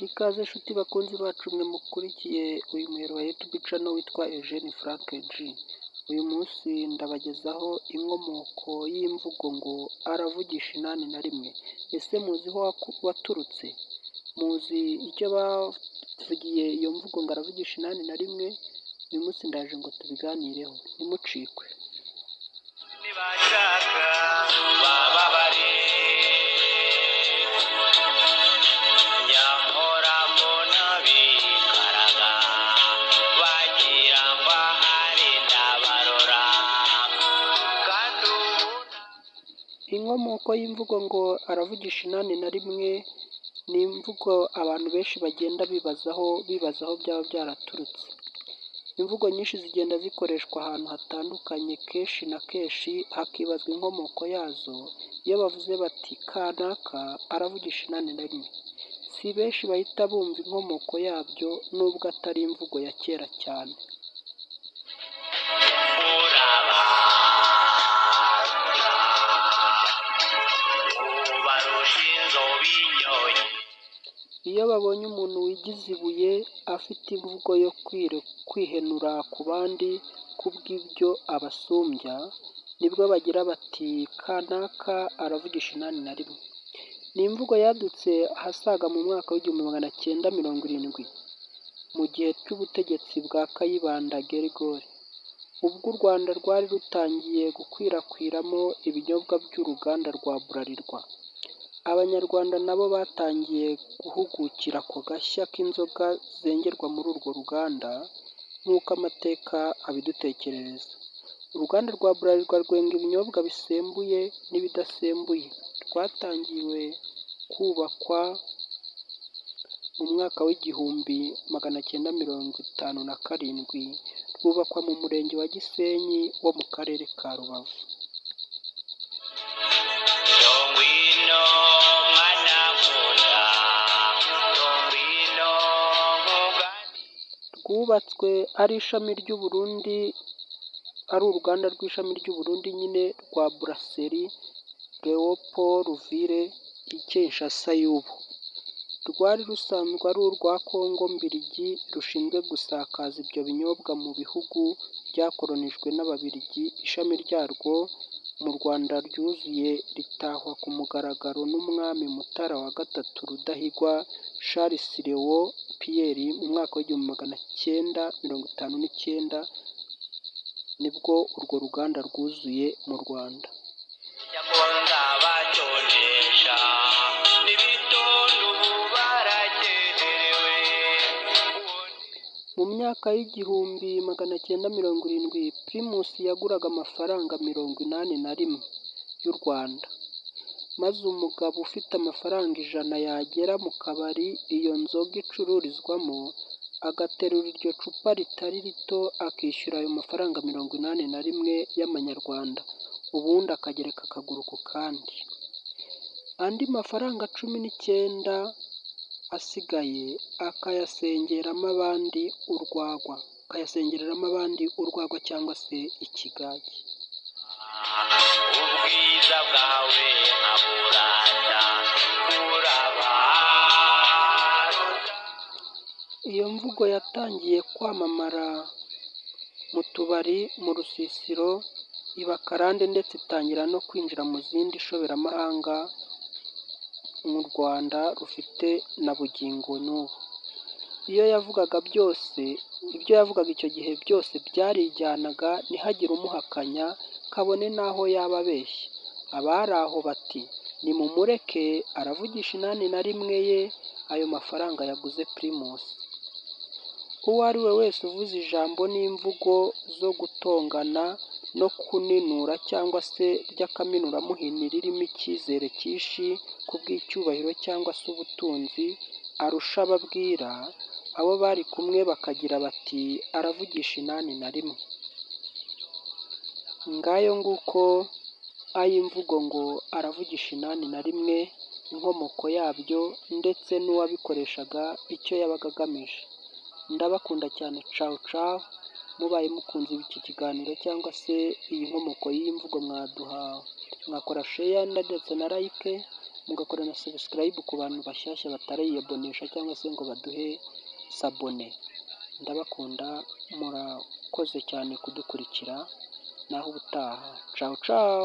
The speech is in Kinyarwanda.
Ikaze inshuti bakunzi bacu mwe mukurikiye uyu muhero wa YouTube channel witwa Eugene Frank G. Uyu munsi ndabagezaho inkomoko y'imvugo ngo aravugisha inani na rimwe. Ese muzi aho waturutse? Muzi icyo bavugiye iyo mvugo ngo aravugisha inani na rimwe? Uyu munsi ndaje ngo tubiganireho, ntimucikwe. Inkomoko y'imvugo ngo aravugisha inani na rimwe ni imvugo abantu benshi bagenda bibazaho byaba byaraturutse. Imvugo nyinshi zigenda zikoreshwa ahantu hatandukanye kenshi na kenshi hakibazwa inkomoko yazo. Iyo bavuze bati kanaka aravugisha inani na rimwe, si benshi bahita bumva inkomoko yabyo nubwo atari imvugo ya kera cyane. Iyo babonye umuntu wigize ibuye afite imvugo yo kwihenura ku bandi kubw'ibyo abasumbya, nibwo bagira bati kanaka aravugisha inani na rimwe. Ni imvugo yadutse ahasaga mu mwaka w'1970 mu gihe cy'ubutegetsi bwa Kayibanda Gerigori, ubwo u Rwanda rwari rutangiye gukwirakwiramo ibinyobwa by'uruganda rwa Bralirwa. Abanyarwanda nabo batangiye guhugukira ako gashya k'inzoga zengerwa muri urwo ruganda nk'uko amateka abidutekerereza. Uruganda rwa Bralirwa rwenga ibinyobwa bisembuye n'ibidasembuye. Rwatangiwe kubakwa mu mwaka w'1957, rwubakwa mu murenge wa Gisenyi wo mu karere ka Rubavu. Rwubatswe ari uruganda rw'ishami ry'u Burundi nyine rwa Brasserie Léopoldville i Kinshasa y'ubu. Rwari rusanzwe ari urwa Kongo Mbiligi rushinzwe gusakaza ibyo binyobwa mu bihugu byakolonijwe n'Ababiligi. Ishami ryarwo mu Rwanda ryuzuye ritahwa ku mugaragaro n'Umwami Mutara wa III Rudahigwa Charles Léon Pierre mu mwaka w'1959, nibwo urwo ruganda rwuzuye mu Rwanda. Mu myaka y'1970 Primus yaguraga amafaranga 81 y'u Rwanda, maze umugabo ufite amafaranga 100 yagera mu kabari iyo nzoga icururizwamo agaterura iryo cupa ritari rito akishyura ayo mafaranga 81 y'amanyarwanda, ubundi akagereka akaguru ku kandi. Andi mafaranga 19 asigaye akayasengeramo abandi urwagwa cyangwa se ikigage. Ubwiza bwawe nkaburata uraba. Iyo mvugo yatangiye kwamamara mu tubari, mu rusisiro, ibakarande ndetse itangira no kwinjira mu zindi shoberamahanga mu Rwanda rufite na bugingo n'ubu. Ibyo yavugaga icyo gihe byose byarijyanaga, ntihagire umuhakanya kabone n'aho yaba abeshya. Abari aho bati nimumureke aravugisha inani na rimwe ye, ayo mafaranga yaguze Primus. Uwo ari we wese uvuze ijambo n'imvugo zo gutongana no kuninura cyangwa se ry'akaminuramuhini ririmo icyizere cyinshi ku bw'icyubahiro cyangwa se ubutunzi arusha ababwira, abo bari kumwe bakagira bati aravugisha inani na rimwe. Ngayo nguko ay'imvugo ngo aravugisha inani na rimwe, inkomoko yabyo ndetse n'uwabikoreshaga icyo yabaga agamije. Ndabakunda cyane, cawu cawu. Mubaye mukunze iki kiganiro cyangwa se iyi nkomoko y'imvugo mwakora share ndetse na like, mugakora na subscribe ku bantu bashyashya batarayiyabonesha cyangwa se ngo baduhe sabone. Ndabakunda, murakoze cyane kudukurikira, naho ubutaha. Ciao ciao.